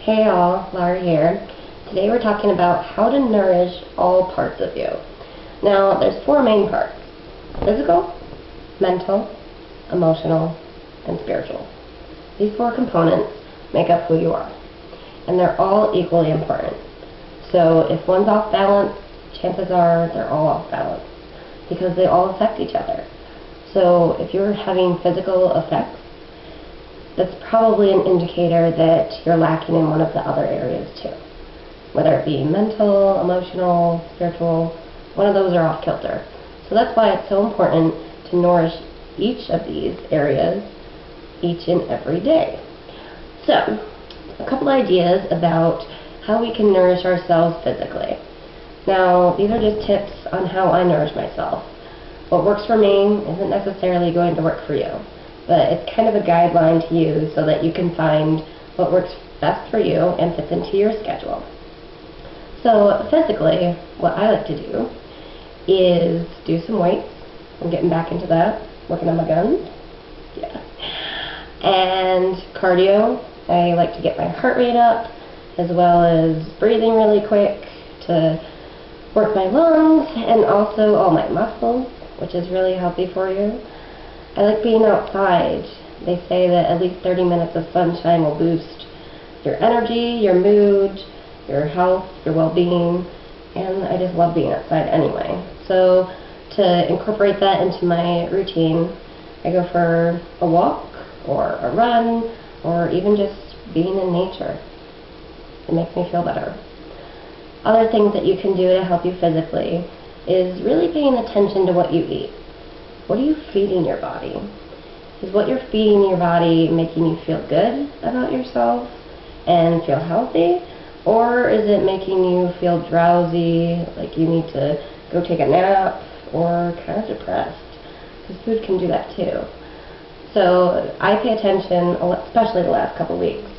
Hey all, Laura here. Today we're talking about how to nourish all parts of you. Now, there's four main parts: physical, mental, emotional, and spiritual. These four components make up who you are, and they're all equally important. So if one's off balance, chances are they're all off balance, because they all affect each other. So if you're having physical effects, that's probably an indicator that you're lacking in one of the other areas too. Whether it be mental, emotional, spiritual, one of those are off kilter. So that's why it's so important to nourish each of these areas each and every day. So, a couple ideas about how we can nourish ourselves physically. Now, these are just tips on how I nourish myself. What works for me isn't necessarily going to work for you, but it's kind of a guideline to use so that you can find what works best for you and fits into your schedule. So physically, what I like to do is do some weights. I'm getting back into that, working on my guns. Yeah. And cardio. I like to get my heart rate up, as well as breathing really quick to work my lungs and also all my muscles, which is really healthy for you. I like being outside. They say that at least 30 minutes of sunshine will boost your energy, your mood, your health, your well-being, and I just love being outside anyway. So to incorporate that into my routine, I go for a walk or a run or even just being in nature. It makes me feel better. Other things that you can do to help you physically is really paying attention to what you eat. What are you feeding your body? Is what you're feeding your body making you feel good about yourself and feel healthy? Or is it making you feel drowsy, like you need to go take a nap, or kind of depressed? Because food can do that too. So I pay attention, especially the last couple weeks.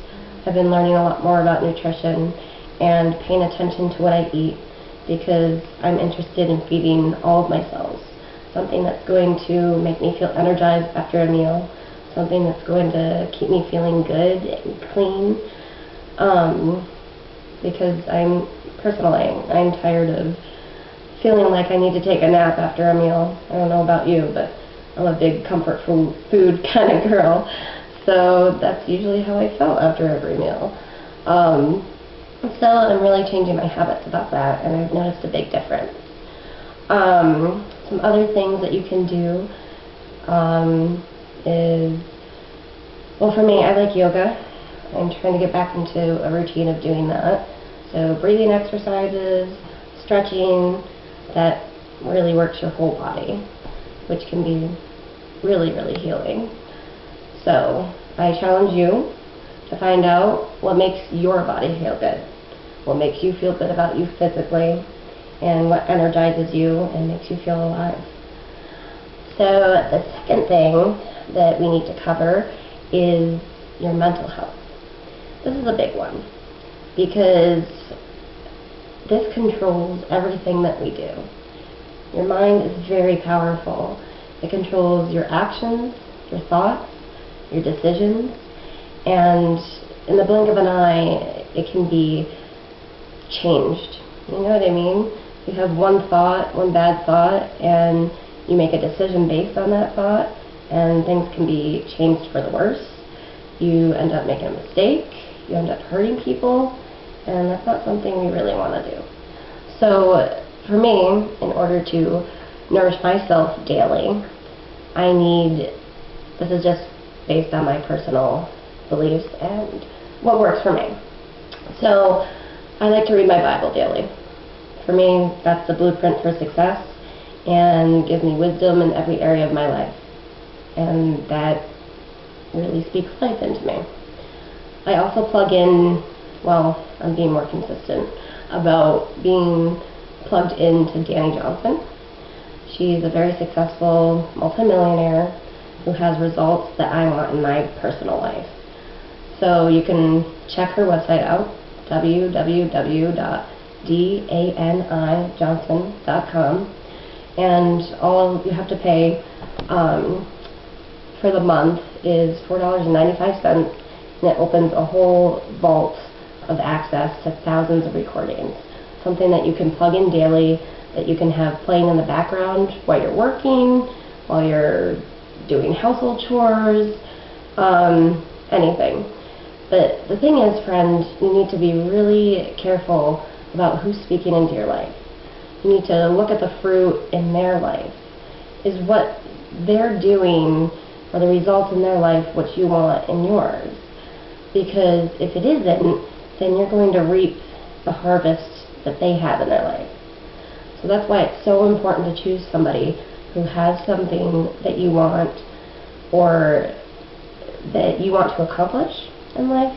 I've been learning a lot more about nutrition and paying attention to what I eat, because I'm interested in feeding all of my cells. Something that's going to make me feel energized after a meal, something that's going to keep me feeling good and clean, because I'm tired of feeling like I need to take a nap after a meal. I don't know about you, but I'm a big comfort food kind of girl, so that's usually how I felt after every meal. So I'm really changing my habits about that, and I've noticed a big difference. Some other things that you can do is, well, for me, I like yoga. I'm trying to get back into a routine of doing that. So breathing exercises, stretching, that really works your whole body, which can be really, really healing. So I challenge you to find out what makes your body feel good, what makes you feel good about you physically, and what energizes you and makes you feel alive. So the second thing that we need to cover is your mental health. This is a big one, because this controls everything that we do. Your mind is very powerful. It controls your actions, your thoughts, your decisions, and in the blink of an eye, it can be changed. You know what I mean? You have one thought, one bad thought, and you make a decision based on that thought, and things can be changed for the worse. You end up making a mistake, you end up hurting people, and that's not something we really want to do. So for me, in order to nourish myself daily, this is just based on my personal beliefs and what works for me. So I like to read my Bible daily. For me, that's the blueprint for success and gives me wisdom in every area of my life. And that really speaks life into me. I also plug in, well, I'm being more consistent about being plugged into Dani Johnson. She's a very successful multimillionaire who has results that I want in my personal life. So you can check her website out, www.danijohnson.com, and all you have to pay for the month is $4.95, and it opens a whole vault of access to thousands of recordings. Something that you can plug in daily, that you can have playing in the background while you're working, while you're doing household chores, anything. But the thing is, friend, you need to be really careful about who's speaking into your life. You need to look at the fruit in their life. Is what they're doing, or the results in their life, what you want in yours? Because if it isn't, then you're going to reap the harvest that they have in their life. So that's why it's so important to choose somebody who has something that you want, or that you want to accomplish in life.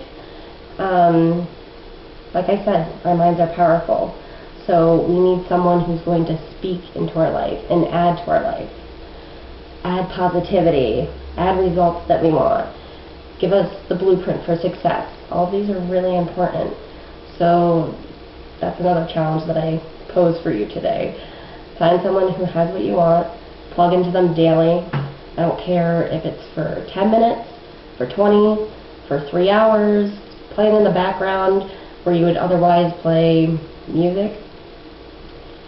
Like I said, our minds are powerful. So we need someone who's going to speak into our life and add to our life. Add positivity, add results that we want. Give us the blueprint for success. All these are really important. So that's another challenge that I pose for you today. Find someone who has what you want, plug into them daily. I don't care if it's for 10 minutes, for 20, for 3 hours, playing in the background where you would otherwise play music.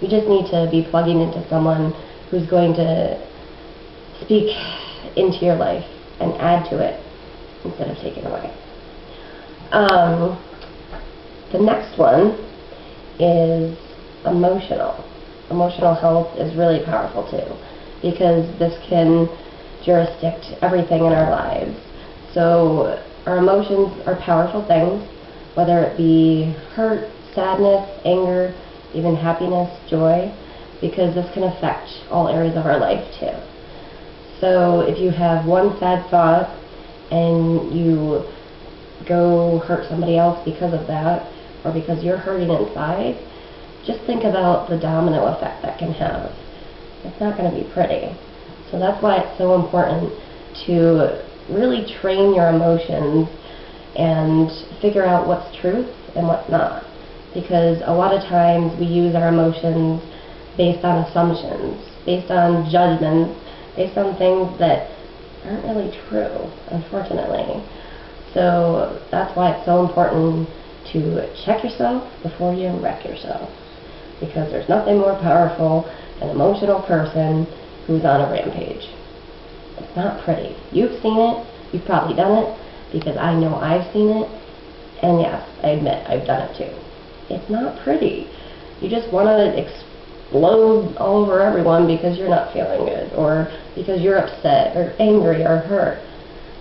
You just need to be plugging into someone who's going to speak into your life and add to it instead of taking away. The next one is emotional. Emotional health is really powerful too, because this can jurisdict everything in our lives. So our emotions are powerful things, whether it be hurt, sadness, anger, even happiness, joy, because this can affect all areas of our life too. So if you have one sad thought and you go hurt somebody else because of that, or because you're hurting inside, just think about the domino effect that can have. It's not going to be pretty. So that's why it's so important to really train your emotions and figure out what's truth and what's not. Because a lot of times we use our emotions based on assumptions, based on judgments, based on things that aren't really true, unfortunately. So that's why it's so important to check yourself before you wreck yourself. Because there's nothing more powerful than an emotional person who's on a rampage. It's not pretty. You've seen it, you've probably done it, because I know I've seen it, and yes, I admit I've done it too. It's not pretty. You just want to explode all over everyone because you're not feeling good, or because you're upset, or angry, or hurt.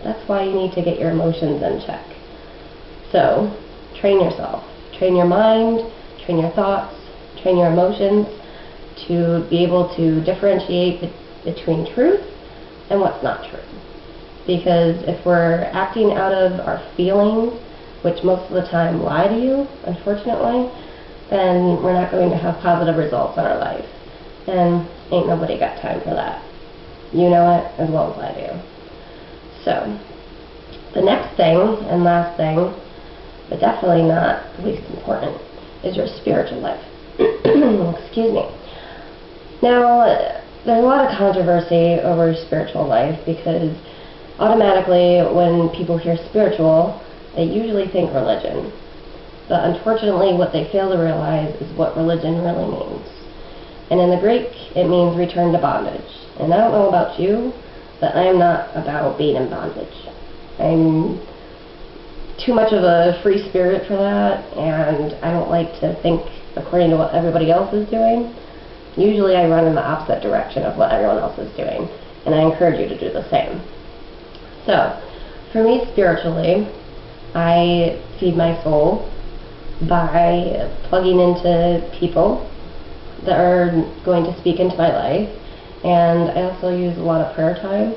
That's why you need to get your emotions in check. So, train yourself. Train your mind, train your thoughts, train your emotions to be able to differentiate between truth and what's not true. Because if we're acting out of our feelings, which most of the time lie to you, unfortunately, then we're not going to have positive results in our life. And ain't nobody got time for that. You know it as well as I do. So, the next thing, and last thing, but definitely not least important, is your spiritual life. Excuse me. Now, there's a lot of controversy over spiritual life, because automatically when people hear spiritual, they usually think religion. But unfortunately, what they fail to realize is what religion really means. And in the Greek, it means return to bondage. And I don't know about you, but I am not about being in bondage. I'm too much of a free spirit for that, and I don't like to think according to what everybody else is doing. Usually I run in the opposite direction of what everyone else is doing, and I encourage you to do the same. So, for me spiritually, I feed my soul by plugging into people that are going to speak into my life, and I also use a lot of prayer time.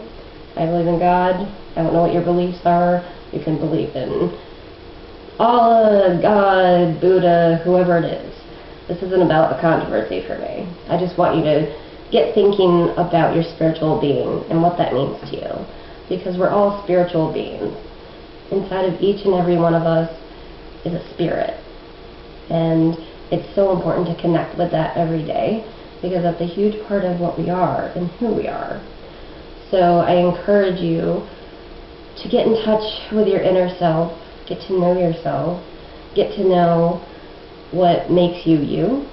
I believe in God. I don't know what your beliefs are. You can believe in Allah, God, Buddha, whoever it is. This isn't about a controversy for me. I just want you to get thinking about your spiritual being and what that means to you. Because we're all spiritual beings. Inside of each and every one of us is a spirit. And it's so important to connect with that every day, because that's a huge part of what we are and who we are. So I encourage you to get in touch with your inner self, get to know yourself, get to know what makes you you,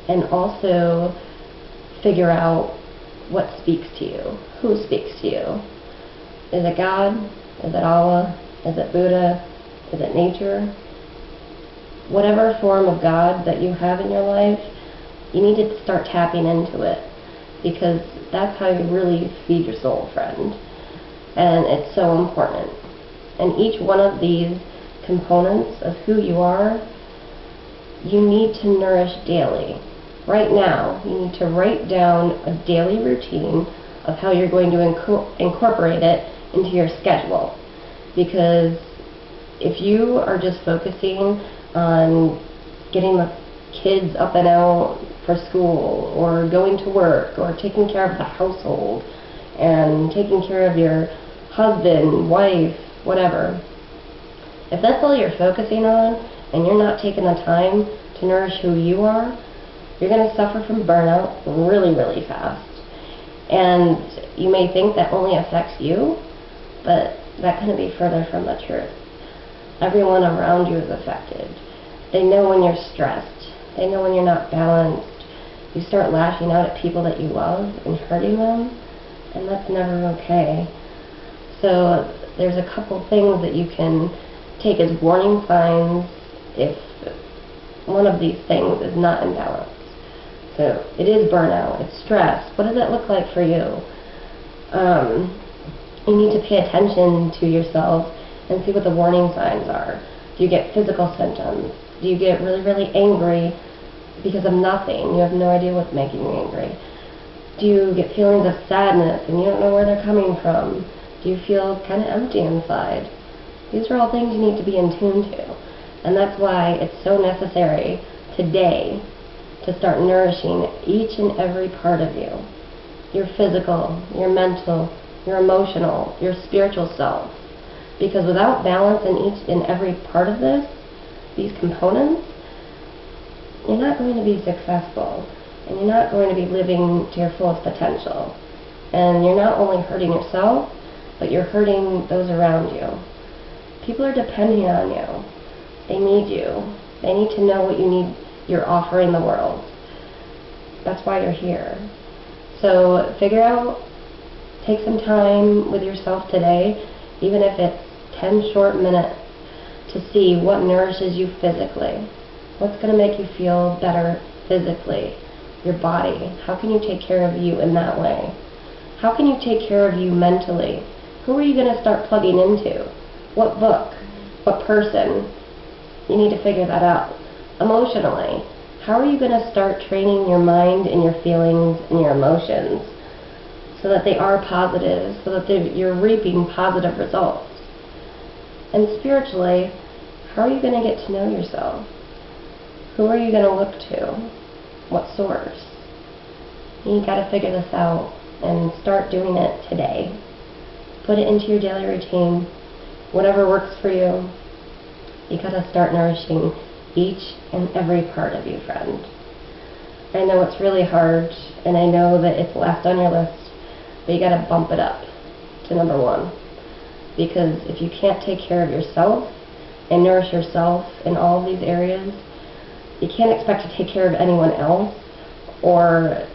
and also figure out what speaks to you, who speaks to you. Is it God? Is it Allah? Is it Buddha? Is it nature? Whatever form of God that you have in your life, you need to start tapping into it, because that's how you really feed your soul, friend. And it's so important. And each one of these components of who you are, you need to nourish daily. Right now, you need to write down a daily routine of how you're going to incorporate it into your schedule. Because if you are just focusing on getting the kids up and out for school, or going to work, or taking care of the household, and taking care of your husband, wife, whatever, if that's all you're focusing on, and you're not taking the time to nourish who you are, you're going to suffer from burnout really, really fast. And you may think that only affects you, but that couldn't be further from the truth. Everyone around you is affected. They know when you're stressed. They know when you're not balanced. You start lashing out at people that you love and hurting them, and that's never okay. So there's a couple things that you can take as warning signs if one of these things is not in balance. So it is burnout, it's stress. What does that look like for you? You need to pay attention to yourself and see what the warning signs are. Do you get physical symptoms? Do you get really, really angry because of nothing? You have no idea what's making you angry. Do you get feelings of sadness and you don't know where they're coming from? Do you feel kind of empty inside? These are all things you need to be in tune to. And that's why it's so necessary today to start nourishing each and every part of you. Your physical, your mental, your emotional, your spiritual self. Because without balance in each and every part of this, these components, you're not going to be successful, and you're not going to be living to your fullest potential. And you're not only hurting yourself, but you're hurting those around you. People are depending on you. They need you. They need to know what you're offering the world. That's why you're here. So figure out, take some time with yourself today, even if it's 10 short minutes, to see what nourishes you physically. What's going to make you feel better physically? Your body. How can you take care of you in that way? How can you take care of you mentally? Who are you going to start plugging into? What book? What person? You need to figure that out. Emotionally, how are you going to start training your mind and your feelings and your emotions so that they are positive, so that you're reaping positive results? And spiritually, how are you going to get to know yourself? Who are you going to look to? What source? You got to figure this out and start doing it today. Put it into your daily routine. Whatever works for you. You got to start nourishing each and every part of you, friend. I know it's really hard, and I know that it's last on your list, but you got to bump it up to number 1. Because if you can't take care of yourself and nourish yourself in all of these areas, you can't expect to take care of anyone else or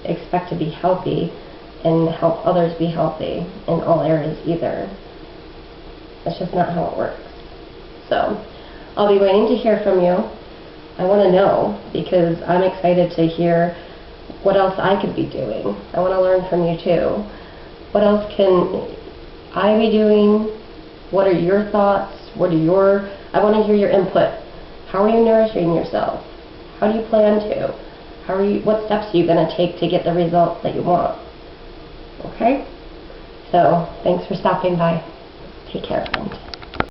expect to be healthy and help others be healthy in all areas either. That's just not how it works. So I'll be waiting to hear from you. I want to know, because I'm excited to hear what else I could be doing. I want to learn from you too. What else can I be doing? What are your thoughts? I want to hear your input. How are you nourishing yourself? How do you plan to? What steps are you going to take to get the results that you want? Okay? So, thanks for stopping by. Take care, friend.